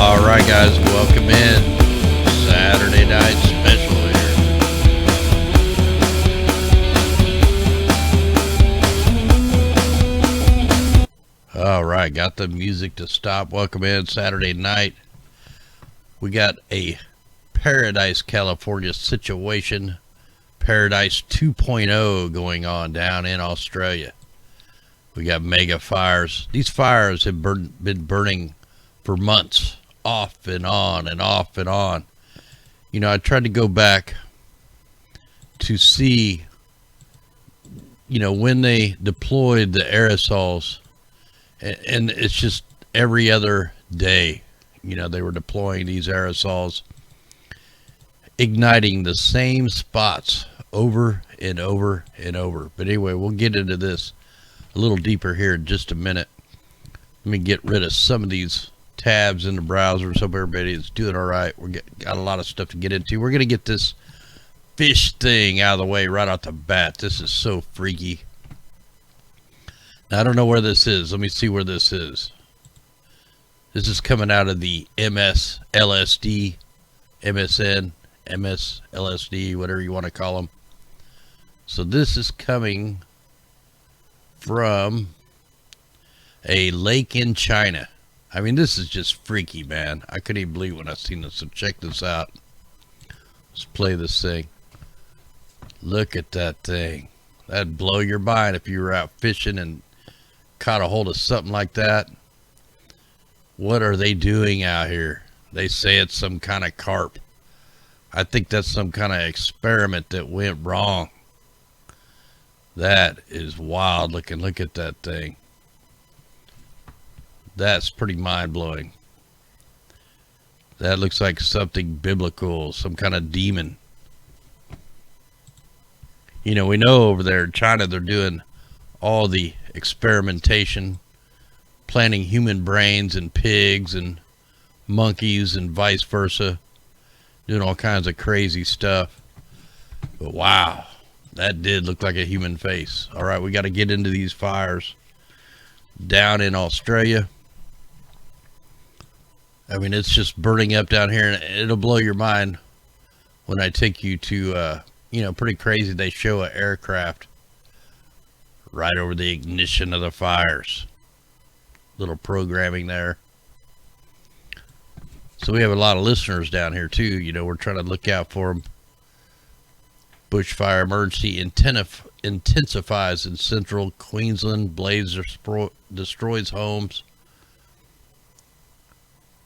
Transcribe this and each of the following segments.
All right, guys, welcome in. Saturday night special here. All right, got the music to stop. Welcome in Saturday night. We got a Paradise, California situation. Paradise 2.0 going on down in Australia. We got mega fires. These fires have been burning for months, off and on and off and on. You know, I tried to go back to see, you know, when they deployed the aerosols, and it's just every other day, you know, they were deploying these aerosols, igniting the same spots over and over and over. But anyway, we'll get into this a little deeper here in just a minute. Let me get rid of some of these tabs in the browser so everybody is doing all right. Got a lot of stuff to get into. We're going to get this fish thing out of the way right off the bat. This is so freaky. Now, I don't know where this is. Let me see where this is. This is coming out of the MSLSD, MSN, MSLSD, whatever you want to call them. So this is coming from a lake in China. I mean, this is just freaky, man. I couldn't even believe when I seen this. So check this out. Let's play this thing. Look at that thing. That'd blow your mind if you were out fishing and caught a hold of something like that. What are they doing out here? They say it's some kind of carp. I think that's some kind of experiment that went wrong. That is wild looking. Look at that thing. That's pretty mind-blowing. That looks like something biblical, some kind of demon. You know, we know over there in China they're doing all the experimentation, planting human brains in pigs and monkeys and vice versa, doing all kinds of crazy stuff. But wow, that did look like a human face. All right, we got to get into these fires down in Australia. I mean, it's just burning up down here, and it'll blow your mind when I take you to, you know, pretty crazy. They show an aircraft right over the ignition of the fires. Little programming there. So we have a lot of listeners down here, too. You know, we're trying to look out for them. Bushfire emergency intensifies in central Queensland. Blaze destroys homes.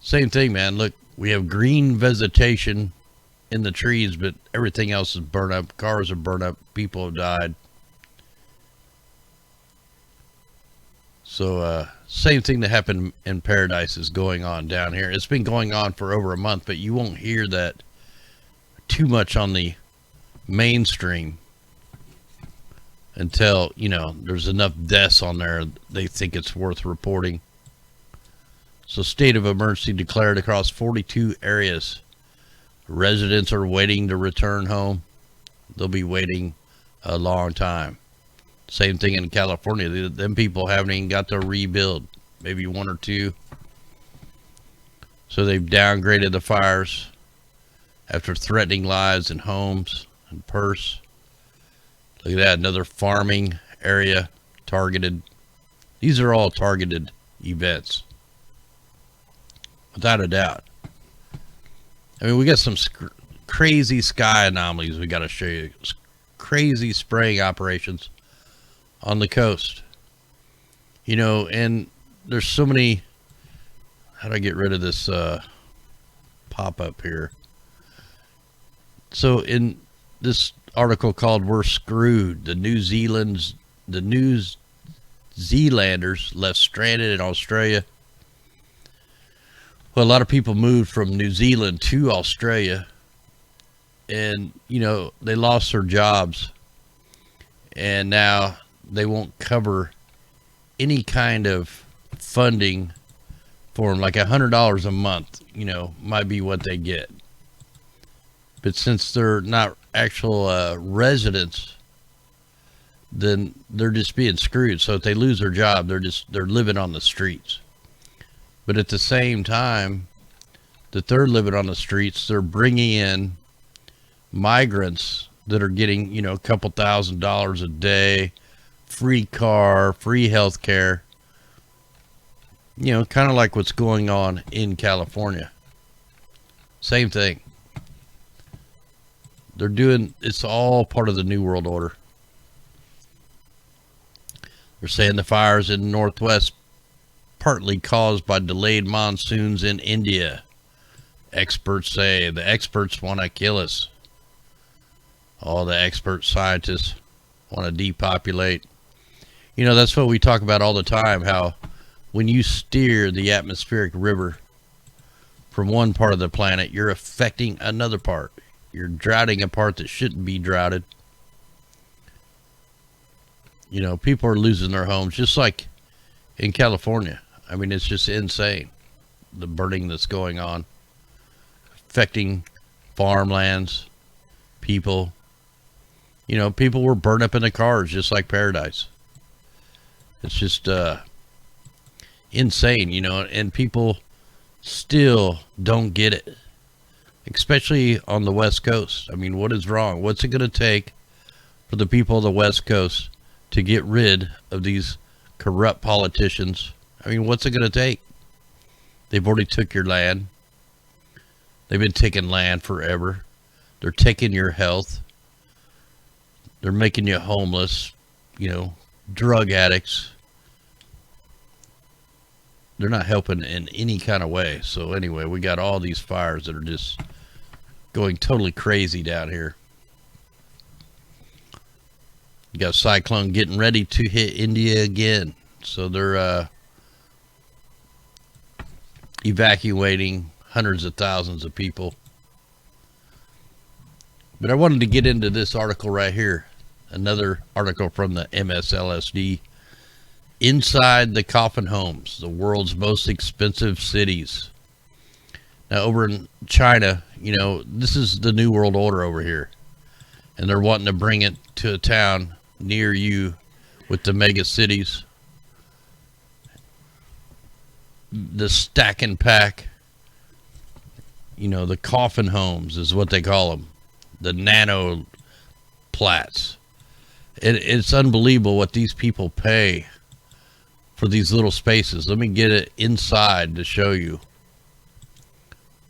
Same thing, man. Look, we have green vegetation in the trees, but everything else is burned up. Cars are burned up. People have died. So, same thing that happened in Paradise is going on down here. It's been going on for over a month, but you won't hear that too much on the mainstream until, you know, there's enough deaths on there they think it's worth reporting. So state of emergency declared across 42 areas. Residents are waiting to return home. They'll be waiting a long time. Same thing in California. Them people haven't even got to rebuild. Maybe one or two. So they've downgraded the fires after threatening lives and homes and purse. Look at that. Another farming area targeted. These are all targeted events. Without a doubt. I mean, we got some crazy sky anomalies we got to show you. Crazy spraying operations on the coast. You know, and there's so many... How do I get rid of this pop-up here? So in this article called We're Screwed, the New Zealanders left stranded in Australia. Well, a lot of people moved from New Zealand to Australia, and, you know, they lost their jobs, and now they won't cover any kind of funding for them. Like $100 a month, you know, might be what they get. But since they're not actual residents, then they're just being screwed. So if they lose their job, they're living on the streets. But at the same time, that they're living on the streets. They're bringing in migrants that are getting, you know, a couple $1,000s a day, free car, free health care. You know, kind of like what's going on in California. Same thing. They're doing, it's all part of the New World Order. They're saying the fires in the Northwest partly caused by delayed monsoons in India. Experts say the experts want to kill us. All the expert scientists want to depopulate. You know, that's what we talk about all the time, how when you steer the atmospheric river from one part of the planet, you're affecting another part. You're droughting a part that shouldn't be droughted. You know, people are losing their homes, just like in California. I mean, it's just insane, the burning that's going on, affecting farmlands, people. You know, people were burned up in the cars, just like Paradise. It's just insane, you know, and people still don't get it, especially on the West Coast. I mean, what is wrong? What's it going to take for the people of the West Coast to get rid of these corrupt politicians? I mean, what's it going to take? They've already took your land. They've been taking land forever. They're taking your health. They're making you homeless, you know, drug addicts. They're not helping in any kind of way. So anyway, we got all these fires that are just going totally crazy down here. You got a cyclone getting ready to hit India again. So they're evacuating hundreds of thousands of people. But I wanted to get into this article right here. Another article from the MSLSD. Inside the coffin homes, the world's most expensive cities. Now, over in China, you know, this is the New World Order over here. And they're wanting to bring it to a town near you with the mega cities. The stack and pack, you know, the coffin homes is what they call them. The nano plats. It's unbelievable what these people pay for these little spaces. Let me get it inside to show you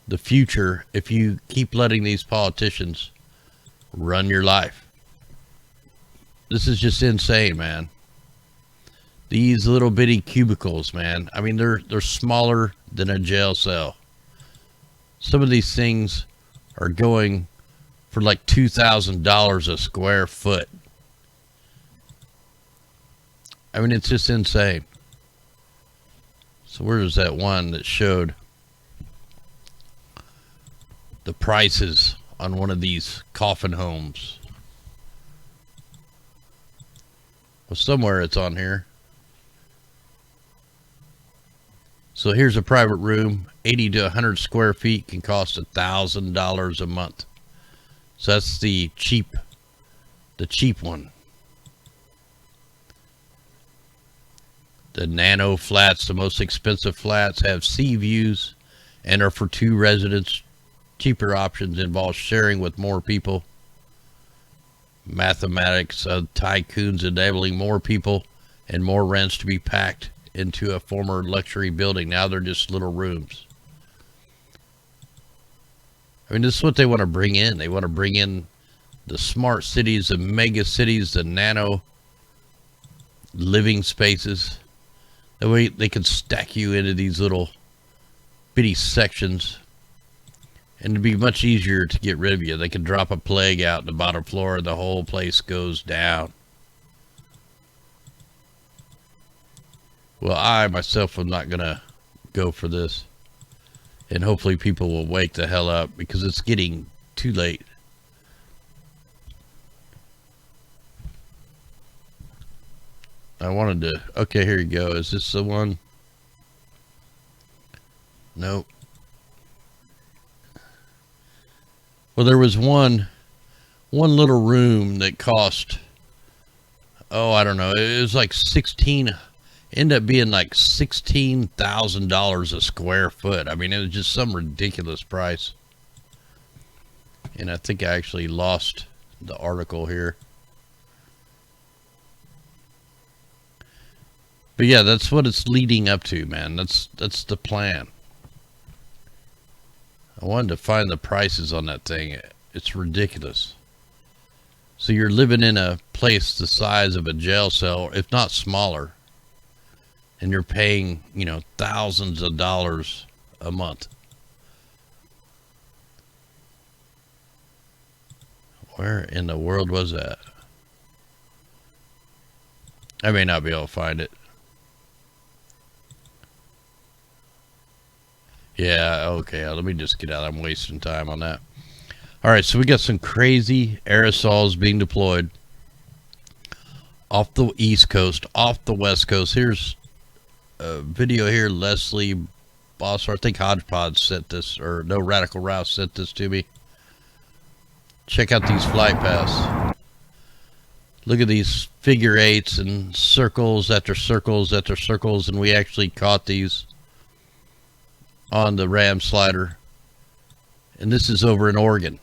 the future if you keep letting these politicians run your life. This is just insane, man. These little bitty cubicles, man. I mean, they're smaller than a jail cell. Some of these things are going for like $2,000 a square foot. I mean, it's just insane. So where's that one that showed the prices on one of these coffin homes? Well, somewhere it's on here. So here's a private room, 80 to 100 square feet, can cost $1,000 a month. So that's the cheap one. The nano flats, the most expensive flats, have sea views and are for 2 residents. Cheaper options involve sharing with more people. Mathematics of tycoons enabling more people and more rents to be packed into a former luxury building. Now they're just little rooms. I mean, this is what they want to bring in. They want to bring in the smart cities, the mega cities, the nano living spaces. That way they can stack you into these little bitty sections. And it'd be much easier to get rid of you. They can drop a plague out in the bottom floor and the whole place goes down. Well, I myself am not going to go for this. And hopefully people will wake the hell up because it's getting too late. I wanted to... Okay, here you go. Is this the one? Nope. Well, there was one little room that cost... Oh, I don't know. It was like Ended up being like $16,000 a square foot. I mean, it was just some ridiculous price. And I think I actually lost the article here. But yeah, that's what it's leading up to, man. That's the plan. I wanted to find the prices on that thing. It's ridiculous. So you're living in a place the size of a jail cell, if not smaller, and you're paying, you know, thousands of dollars a month. Where in the world was that? I may not be able to find it. Yeah, okay, let me just get out. I'm wasting time on that. All right, so we got some crazy aerosols being deployed off the East Coast, off the West Coast. Here's a video here. Leslie Boss, I think Hodgepodge sent this, or no, Radical Rouse sent this to me. Check out these flight paths. Look at these figure eights and circles after circles after circles, and we actually caught these on the Ram slider. And this is over in Oregon.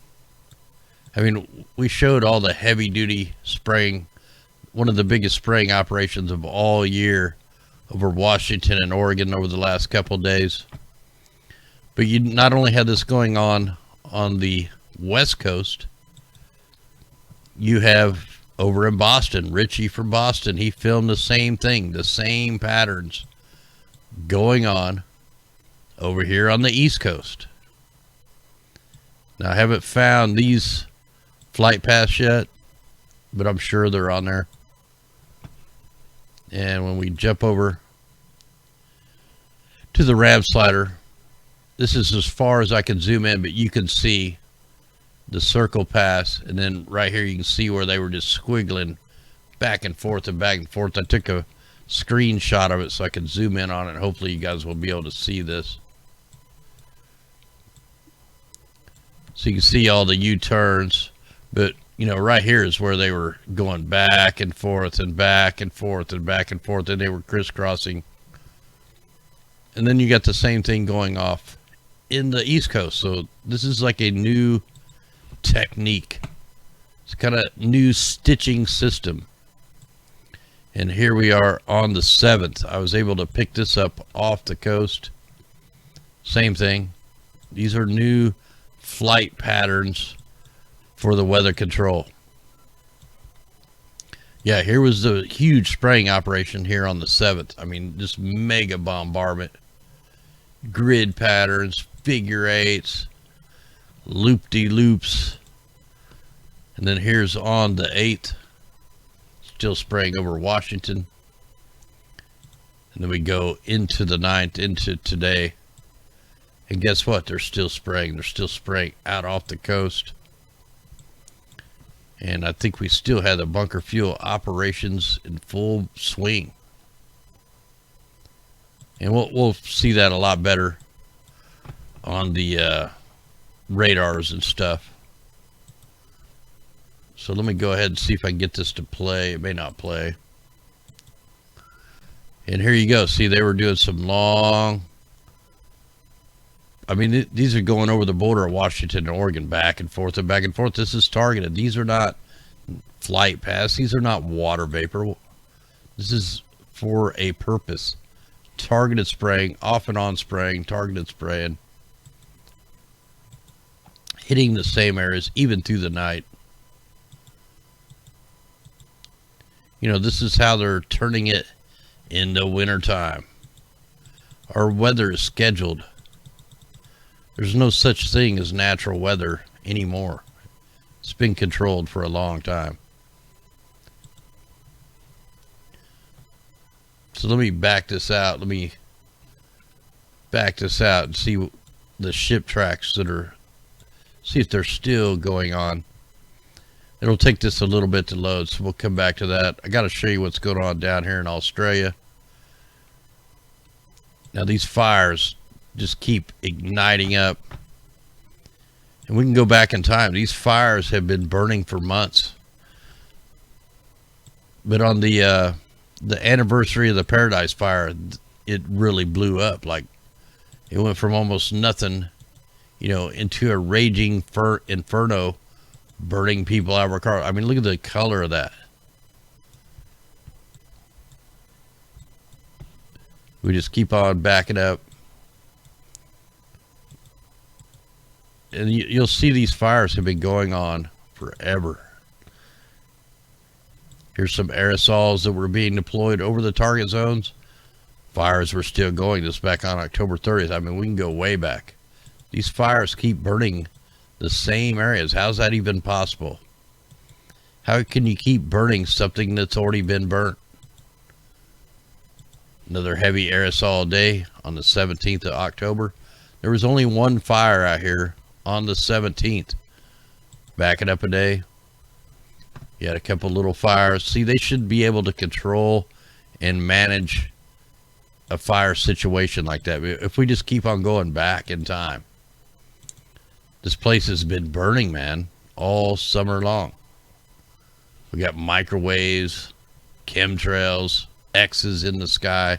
I mean, we showed all the heavy duty spraying, one of the biggest spraying operations of all year over Washington and Oregon over the last couple of days. But you not only had this going on the West Coast, you have over in Boston, Richie from Boston, he filmed the same thing, the same patterns going on over here on the East Coast. Now, I haven't found these flight paths yet, but I'm sure they're on there. And when we jump over to the Ram slider, this is as far as I can zoom in, but you can see the circle pass, and then right here you can see where they were just squiggling back and forth and back and forth. I took a screenshot of it so I can zoom in on it. Hopefully you guys will be able to see this. So you can see all the U-turns, but you know, right here is where they were going back and forth and back and forth and back and forth, and they were crisscrossing. And then you got the same thing going off in the East Coast. So this is like a new technique. It's kind of new stitching system. And here we are on the 7th. I was able to pick this up off the coast. Same thing. These are new flight patterns for the weather control. Yeah, here was the huge spraying operation here on the 7th. I mean, just mega bombardment. Grid patterns, figure eights, loop-de-loops. And then here's on the 8th, still spraying over Washington. And then we go into the 9th, into today. And guess what? They're still spraying. They're still spraying out off the coast. And I think we still have the bunker fuel operations in full swing. And we'll see that a lot better on the radars and stuff. So let me go ahead and see if I can get this to play. It may not play. And here you go. See, they were doing some long... I mean, these are going over the border of Washington and Oregon, back and forth and back and forth. This is targeted. These are not flight paths. These are not water vapor. This is for a purpose. Targeted spraying, off and on spraying, targeted spraying. Hitting the same areas, even through the night. You know, this is how they're turning it in the wintertime. Our weather is scheduled. There's no such thing as natural weather anymore. It's been controlled for a long time. So let me back this out. Let me back this out and see the ship tracks that are, see if they're still going on. It'll take this a little bit to load, so we'll come back to that. I got to show you what's going on down here in Australia. Now these fires just keep igniting up. And we can go back in time. These fires have been burning for months. But on the the anniversary of the Paradise Fire, it really blew up. Like, it went from almost nothing, into a raging inferno, burning people out of our car. I mean, look at the color of that. We just keep on backing up. And you'll see these fires have been going on forever. Here's some aerosols that were being deployed over the target zones. Fires were still going. This back on October 30th. I mean, we can go way back. These fires keep burning the same areas. How's that even possible? How can you keep burning something that's already been burnt? Another heavy aerosol day on the 17th of October. There was only one fire out here on the 17th. Back it up a day. You had a couple little fires. See, they should be able to control and manage a fire situation like that. If we just keep on going back in time. This place has been burning, man, all summer long. We got microwaves, chemtrails, X's in the sky.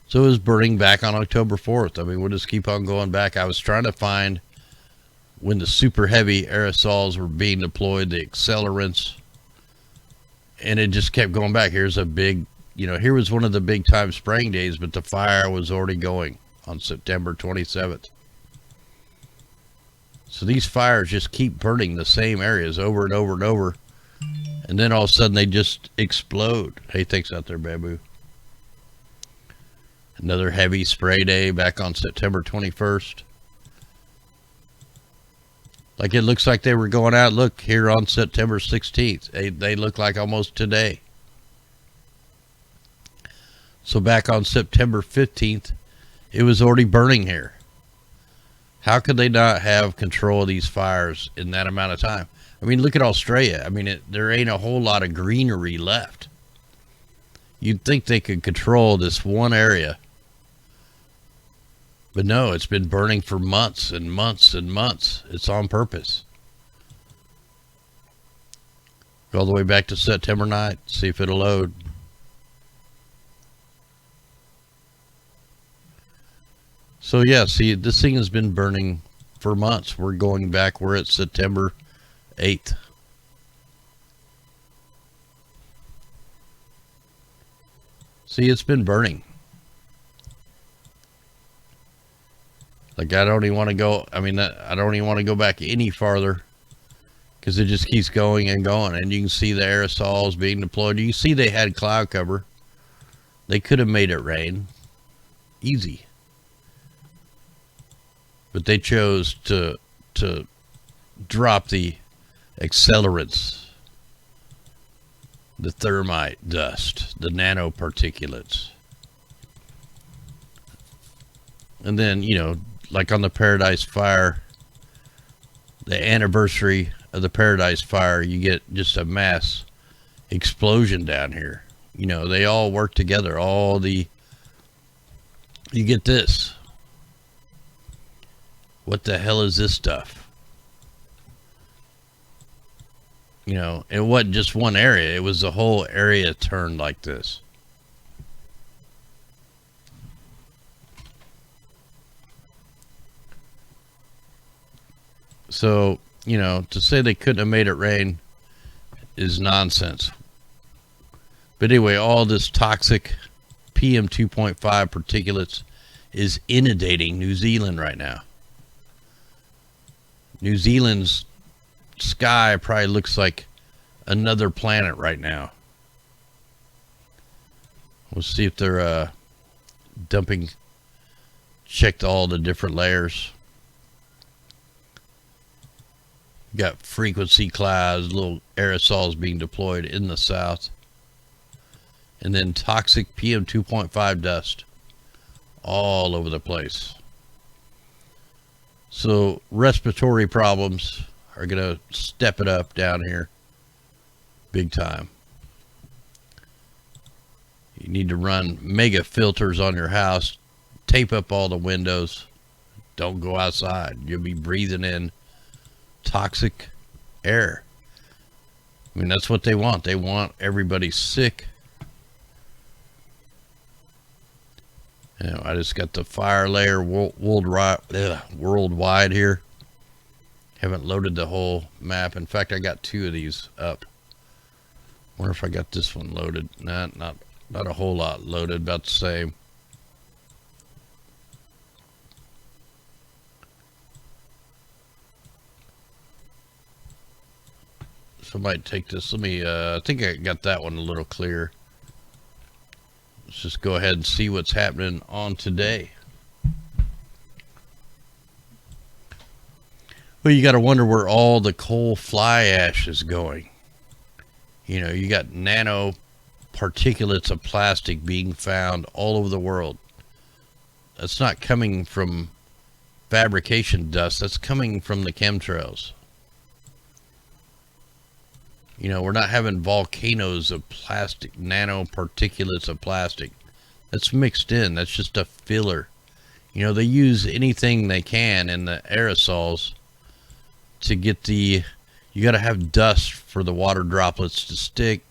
So it was burning back on October 4th. I mean, we'll just keep on going back. I was trying to find when the super heavy aerosols were being deployed, the accelerants, and it just kept going back. Here's a big, here was one of the big time spraying days, but the fire was already going on September 27th. So these fires just keep burning the same areas over and over and over. And then all of a sudden they just explode. Hey, thanks out there, Bamboo. Another heavy spray day back on September 21st. Like, it looks like they were going out. Look, here on September 16th. They look like almost today. So back on September 15th, it was already burning here. How could they not have control of these fires in that amount of time? I mean, look at Australia. I mean, there ain't a whole lot of greenery left. You'd think they could control this one area. But no, it's been burning for months and months and months. It's on purpose. Go all the way back to September 9th. See if it'll load. So yeah, see, this thing has been burning for months. We're going back. We're at September 8th. See, it's been burning. Like, I don't even want to go, I don't even want to go back any farther because it just keeps going and going. And you can see the aerosols being deployed. You see they had cloud cover. They could have made it rain. Easy. But they chose to drop the accelerants, the thermite dust, the nanoparticulates. And then, like on the Paradise Fire, the anniversary of the Paradise Fire, you get just a mass explosion down here. They all work together. You get this. What the hell is this stuff? It wasn't just one area. It was the whole area turned like this. So, to say they couldn't have made it rain is nonsense. But anyway, all this toxic PM 2.5 particulates is inundating New Zealand right now. New Zealand's sky probably looks like another planet right now. We'll see if they're dumping, checked all the different layers. Got frequency clouds, little aerosols being deployed in the south. And then toxic PM 2.5 dust all over the place. So respiratory problems are going to step it up down here big time. You need to run mega filters on your house. Tape up all the windows. Don't go outside. You'll be breathing in toxic air. I mean, that's what they want. They want everybody sick. You know, I just got the fire layer worldwide here. Haven't loaded the whole map. In fact, I got 2 of these up. Wonder if I got this one loaded. Nah, not a whole lot loaded. About the same. So I might take this. Let me, I think I got that one a little clear. Let's just go ahead and see what's happening on today. Well, you got to wonder where all the coal fly ash is going. You know, you got nano particulates of plastic being found all over the world. That's not coming from fabrication dust. That's coming from the chemtrails. You know, we're not having volcanoes of plastic, nanoparticulates of plastic. That's mixed in. That's just a filler. You know, they use anything they can in the aerosols to get the... You got to have dust for the water droplets to stick.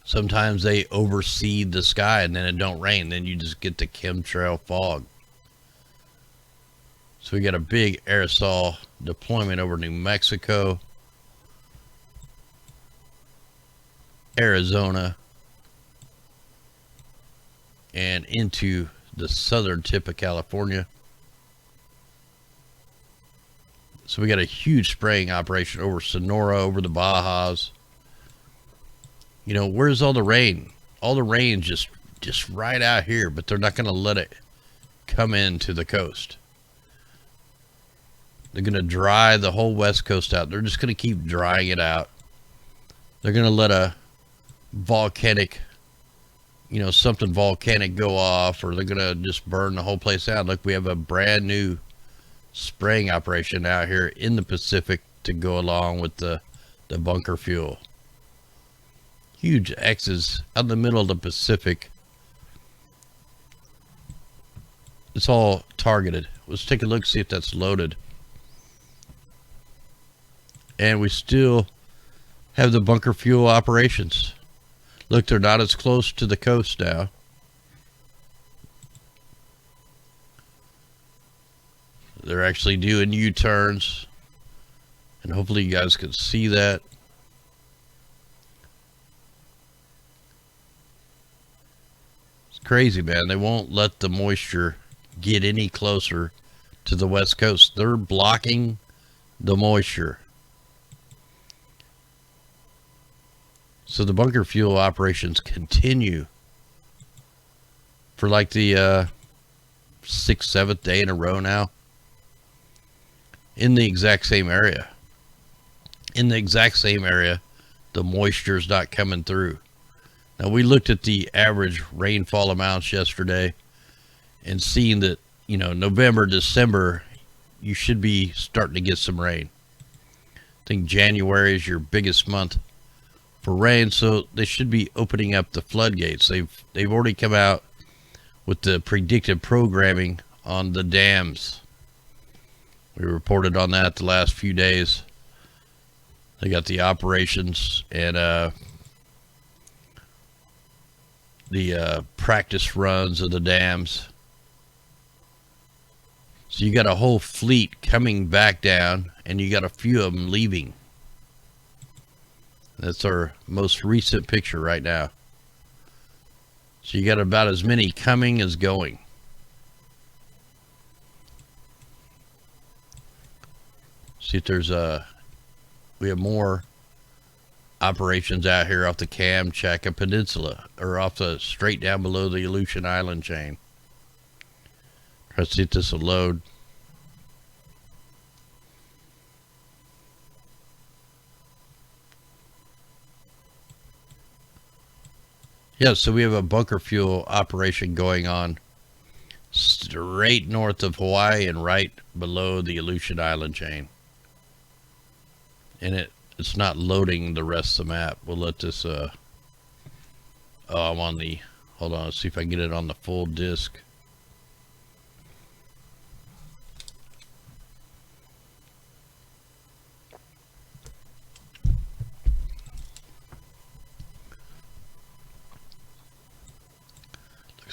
Sometimes they overseed the sky and then it don't rain. Then you just get the chemtrail fog. So we got a big aerosol deployment over New Mexico, Arizona, and into the southern tip of California. So we got a huge spraying operation over Sonora, over the Bajas. You know, where's all the rain? All the rain just right out here, but they're not going to let it come into the coast. They're going to dry the whole West Coast out. They're just going to keep drying it out. They're going to let a volcanic, you know, something volcanic go off, or they're going to just burn the whole place out. Look, we have a brand new spraying operation out here in the Pacific to go along with the bunker fuel. Huge X's out in the middle of the Pacific. It's all targeted. Let's take a look, see if that's loaded. And we still have the bunker fuel operations. Look, they're not as close to the coast now. They're actually doing U-turns. And hopefully you guys can see that. It's crazy, man. They won't let the moisture get any closer to the West Coast. They're blocking the moisture. So the bunker fuel operations continue for like the 6th, 7th day in a row now. In the exact same area. In the exact same area, the moisture is not coming through. Now, we looked at the average rainfall amounts yesterday and seeing that, you know, November, December, you should be starting to get some rain. I think January is your biggest month for rain, so they should be opening up the floodgates. They've already come out with the predictive programming on the dams. We reported on that the last few days. They got the operations and the practice runs of the dams. So you got a whole fleet coming back down, and you got a few of them leaving. That's our most recent picture right now. So you got about as many coming as going. See if there's we have more operations out here off the Kamchatka Peninsula, or off the straight down below the Aleutian Island chain. Try to see if this will load. Yeah, so we have a bunker fuel operation going on straight north of Hawaii and right below the Aleutian Island chain. And it's not loading the rest of the map. We'll let this, oh, I'm on the, hold on, let's see if I can get it on the full disk.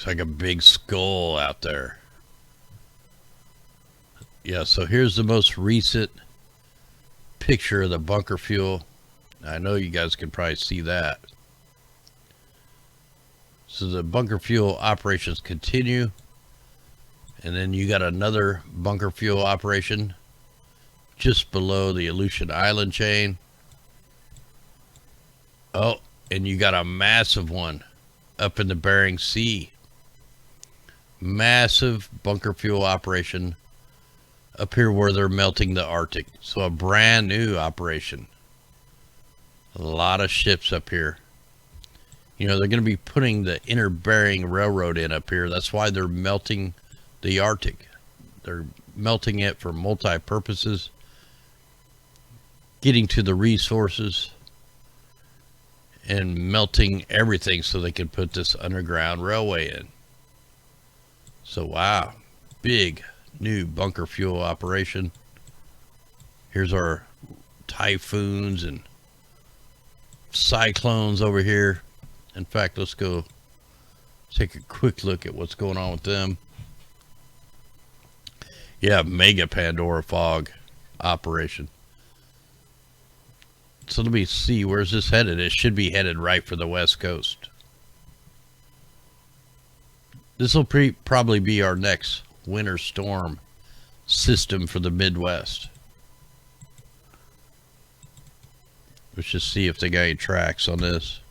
Looks like a big skull out there. Yeah, so here's the most recent picture of the bunker fuel. I know you guys can probably see that. So the bunker fuel operations continue. And then you got another bunker fuel operation just below the Aleutian Island chain. Oh, and you got a massive one up in the Bering Sea. Massive bunker fuel operation up here where they're melting the Arctic. So a brand new operation. A lot of ships up here. You know, they're going to be putting the Inner Bering Railroad in up here. That's why they're melting the Arctic. They're melting it for multi-purposes. Getting to the resources. And melting everything so they can put this underground railway in. So wow. Big new bunker fuel operation. Here's our typhoons and cyclones over here. In fact, let's go take a quick look at what's going on with them. Yeah, mega Pandora fog operation. So let me see, where's this headed? It should be headed right for the west coast. This will probably be our next winter storm system for the Midwest. Let's just see if they got any tracks on this.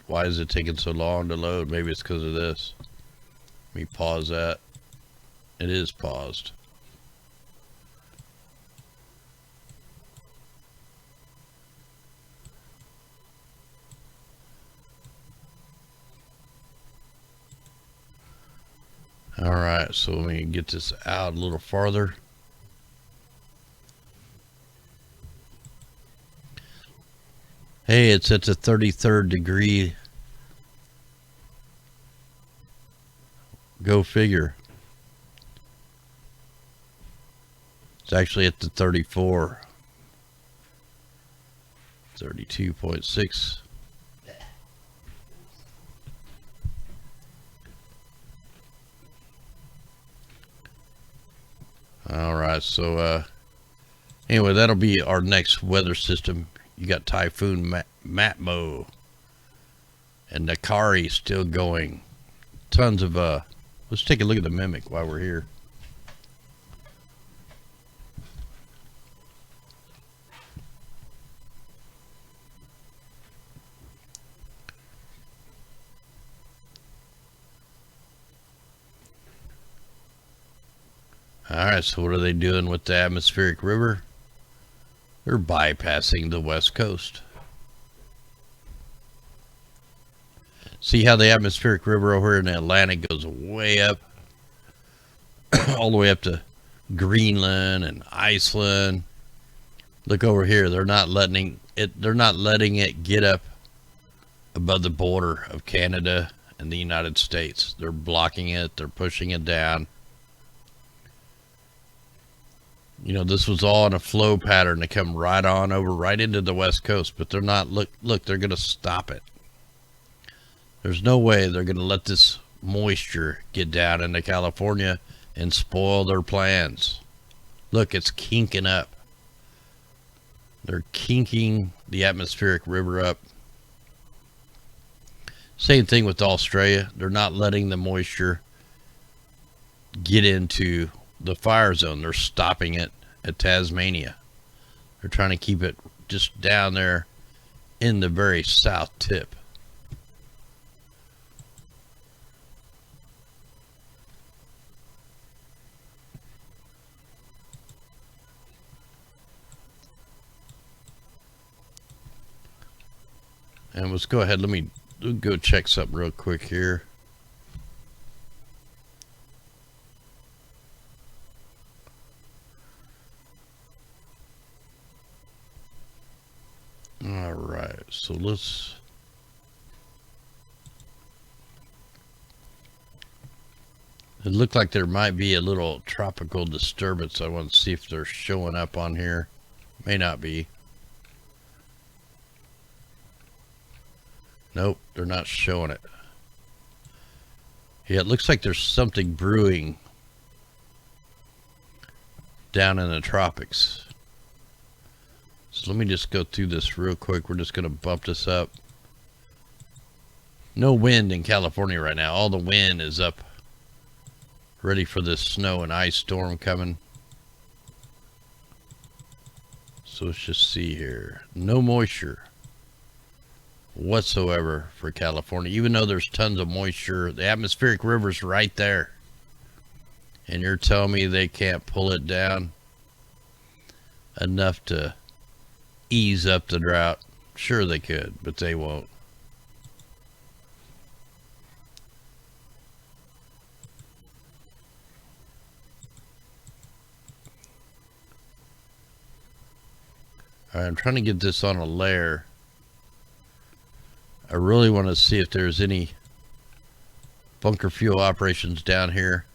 Why is it taking so long to load? Maybe it's because of this. Let me pause that. It is paused. Alright, so let me get this out a little farther. Hey, it's at the 33rd degree. Go figure. It's actually at the 34. 32.6. Alright, so anyway, that'll be our next weather system. You got Typhoon Matmo and Nakari still going. Tons of let's take a look at the Mimic while we're here. Alright, so what are they doing with the atmospheric river? They're bypassing the west coast. See how the atmospheric river over here in the Atlantic goes way up, all the way up to Greenland and Iceland. Look over here. They're not letting it get up above the border of Canada and the United States. They're blocking it. They're pushing it down. You know, this was all in a flow pattern to come right on over, right into the west coast, but they're not, look, they're going to stop it. There's no way they're going to let this moisture get down into California and spoil their plans. Look, it's kinking up. They're kinking the atmospheric river up. Same thing with Australia. They're not letting the moisture get into the fire zone. They're stopping it at Tasmania. They're trying to keep it just down there in the very south tip. And let's go ahead. Let me go check something real quick here. All right, so let's It looked like there might be a little tropical disturbance. I want to see if they're showing up on here. May not be. Nope, they're not showing it. Yeah, it looks like there's something brewing down in the tropics. So let me just go through this real quick. We're just going to bump this up. No wind in California right now. All the wind is up, ready for this snow and ice storm coming. So let's just see here. No moisture whatsoever for California, even though there's tons of moisture. The atmospheric river's right there, and you're telling me they can't pull it down enough to ease up the drought? Sure they could, but they won't. All right, I'm trying to get this on a layer. I really want to see if there's any bunker fuel operations down here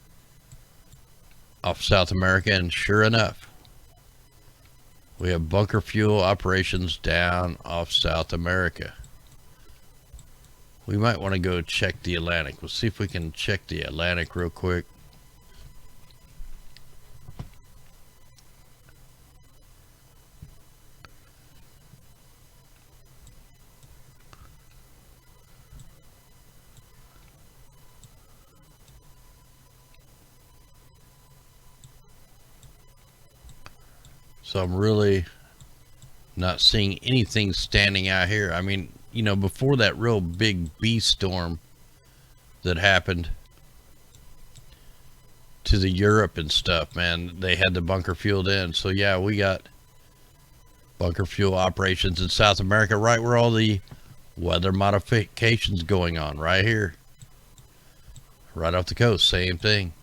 off South America, and sure enough, we have bunker fuel operations down off South America. We might want to go check the Atlantic. We'll see if we can check the Atlantic real quick. So I'm really not seeing anything standing out here. I mean, you know, before that real big B storm that happened to the Europe and stuff, man, they had the bunker fueled in. So yeah, we got bunker fuel operations in South America, right where all the weather modifications going on, right here, right off the coast. Same thing.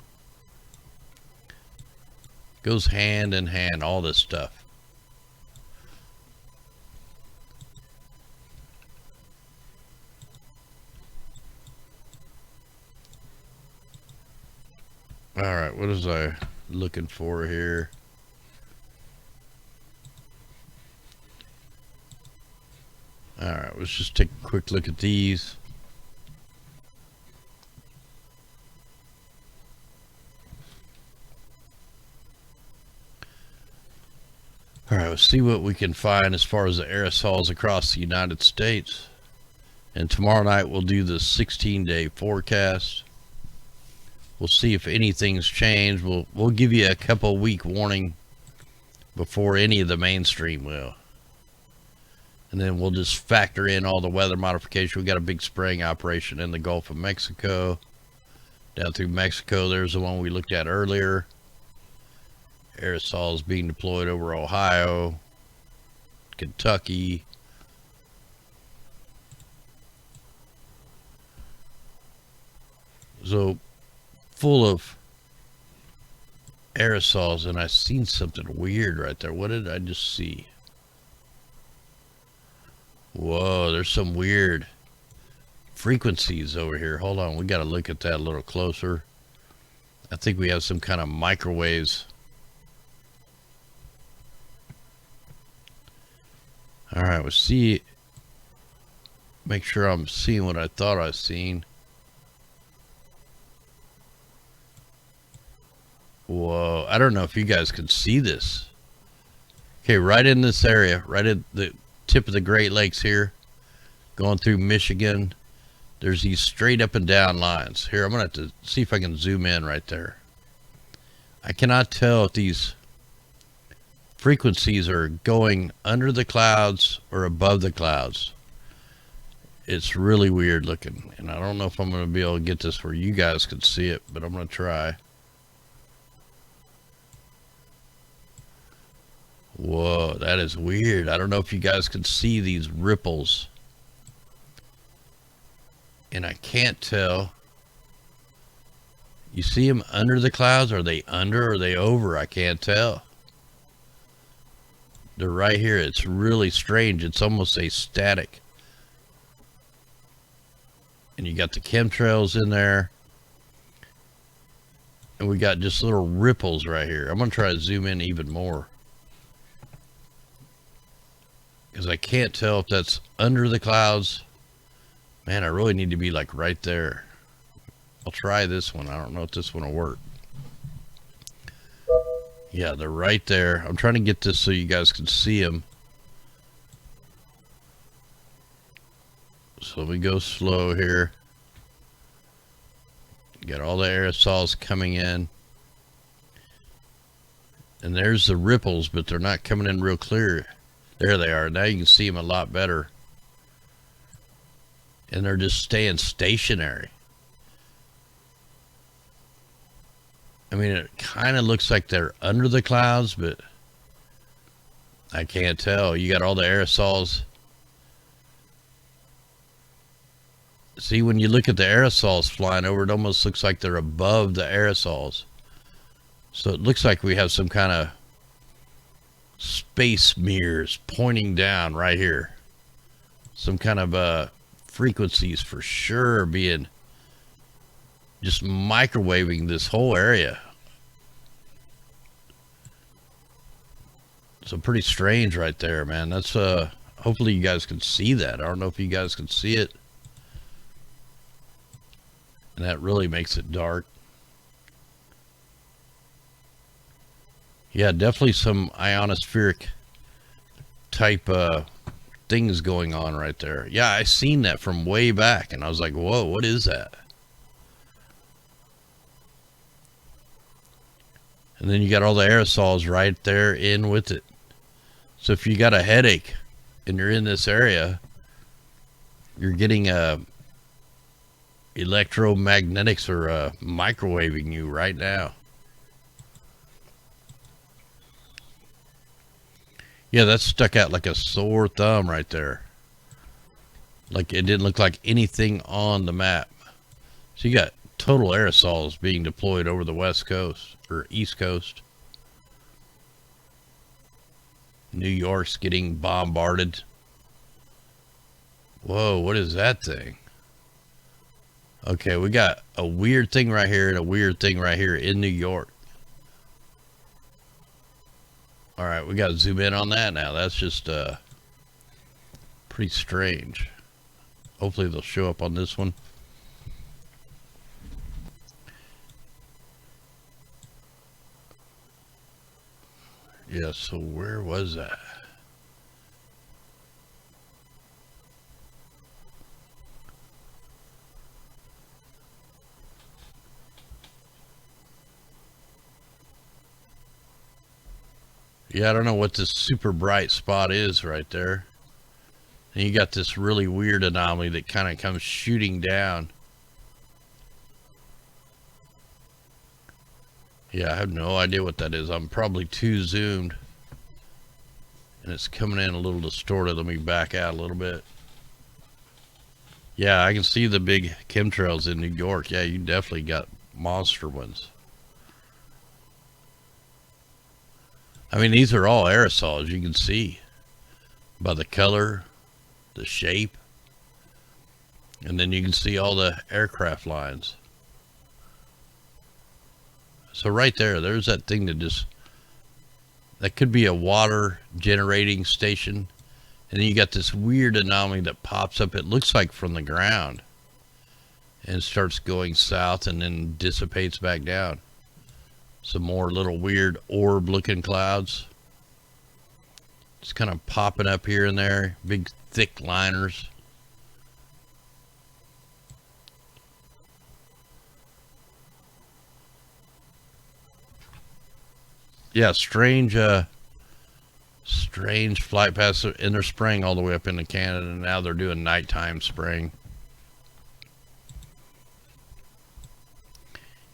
Goes hand in hand, all this stuff. All right, what was I looking for here? All right, let's just take a quick look at these. All right, let's see what we can find as far as the aerosols across the United States. And tomorrow night we'll do the 16-day forecast. We'll see if anything's changed. We'll give you a couple week warning before any of the mainstream will. And then we'll just factor in all the weather modification. We got a big spraying operation in the Gulf of Mexico. Down through Mexico, there's the one we looked at earlier. Aerosols being deployed over Ohio, Kentucky. So full of aerosols, and I seen something weird right there. What did I just see? Whoa, there's some weird frequencies over here. Hold on, we got to look at that a little closer. I think we have some kind of microwaves. All right, we'll see. Make sure I'm seeing what I thought I seen. Whoa, I don't know if you guys can see this. Okay, right in this area, right at the tip of the Great Lakes here, going through Michigan, there's these straight up and down lines. Here, I'm going to have to see if I can zoom in right there. I cannot tell if these frequencies are going under the clouds or above the clouds. It's really weird looking, and I don't know if I'm going to be able to get this where you guys can see it, but I'm going to try. Whoa, that is weird. I don't know if you guys can see these ripples, and I can't tell. You see them under the clouds? Are they under or are they over? I can't tell. They're right here. It's really strange. It's almost a static. And you got the chemtrails in there. And we got just little ripples right here. I'm going to try to zoom in even more, because I can't tell if that's under the clouds. Man, I really need to be like right there. I'll try this one. I don't know if this one will work. Yeah, they're right there. I'm trying to get this so you guys can see them. So we go slow here. Got all the aerosols coming in. And there's the ripples, but they're not coming in real clear. There they are. Now you can see them a lot better. And they're just staying stationary. I mean, it kind of looks like they're under the clouds, but I can't tell. You got all the aerosols. See, when you look at the aerosols flying over, it almost looks like they're above the aerosols. So it looks like we have some kind of space mirrors pointing down right here. Some kind of frequencies for sure being just microwaving this whole area. So pretty strange right there, man. That's hopefully you guys can see that. I don't know if you guys can see it. And that really makes it dark. Yeah, definitely some ionospheric type things going on right there. Yeah, I seen that from way back, and I was like, whoa, what is that? And then you got all the aerosols right there in with it. So if you got a headache and you're in this area, you're getting electromagnetics or microwaving you right now. Yeah, that stuck out like a sore thumb right there. Like it didn't look like anything on the map. So you got total aerosols being deployed over the west coast or east coast. New York's getting bombarded. Whoa, what is that thing? Okay, we got a weird thing right here and a weird thing right here in New York. All right, we got to zoom in on that now. That's just pretty strange. Hopefully they'll show up on this one. Yeah, so where was that? Yeah, I don't know what this super bright spot is right there. And you got this really weird anomaly that kind of comes shooting down. Yeah, I have no idea what that is. I'm probably too zoomed. And it's coming in a little distorted. Let me back out a little bit. Yeah, I can see the big chemtrails in New York. Yeah, you definitely got monster ones. I mean, these are all aerosols, you can see by the color, the shape, and then you can see all the aircraft lines. So right there, there's that thing that could be a water generating station. And then you got this weird anomaly that pops up, it looks like from the ground, and starts going south and then dissipates back down. Some more little weird orb looking clouds. Just kind of popping up here and there. Big thick liners. Yeah, strange flight paths, and they're spraying all the way up into Canada, and now they're doing nighttime spraying.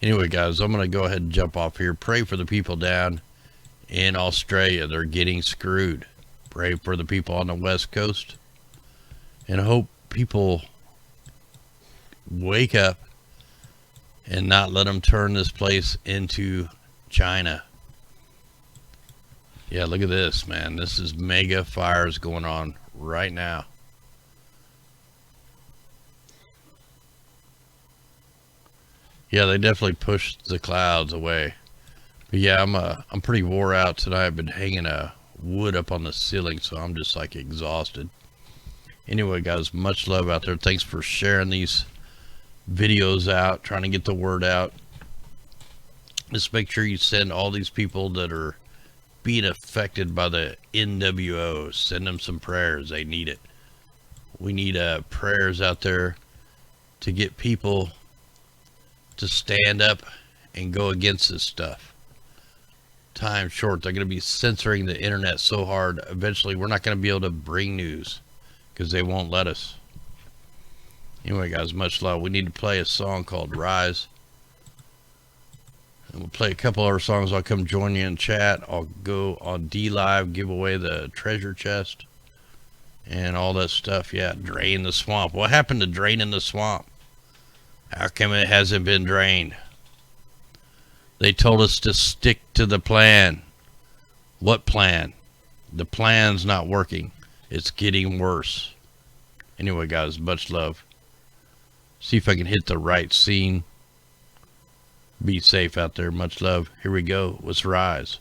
Anyway, guys, I'm going to go ahead and jump off here. Pray for the people down in Australia. They're getting screwed. Pray for the people on the West Coast. And I hope people wake up and not let them turn this place into China. Yeah, look at this, man. This is mega fires going on right now. Yeah, they definitely pushed the clouds away. But yeah, I'm pretty wore out tonight. I've been hanging wood up on the ceiling, so I'm just like exhausted. Anyway, guys, much love out there. Thanks for sharing these videos out, trying to get the word out. Just make sure you send all these people that are being affected by the NWO, send them some prayers. They need it. We need prayers out there to get people to stand up and go against this stuff. Time short. They're going to be censoring the internet so hard, eventually we're not going to be able to bring news because they won't let us. Anyway, guys, much love. We need to play a song called Rise. And we'll play a couple other songs. I'll come join you in chat. I'll go on D Live, give away the treasure chest and all that stuff. Yeah, drain the swamp. What happened to draining the swamp? How come it hasn't been drained? They told us to stick to the plan. What plan? The plan's not working. It's getting worse. Anyway, guys, much love. See if I can hit the right scene. Be safe out there. Much love. Here we go. Let's rise.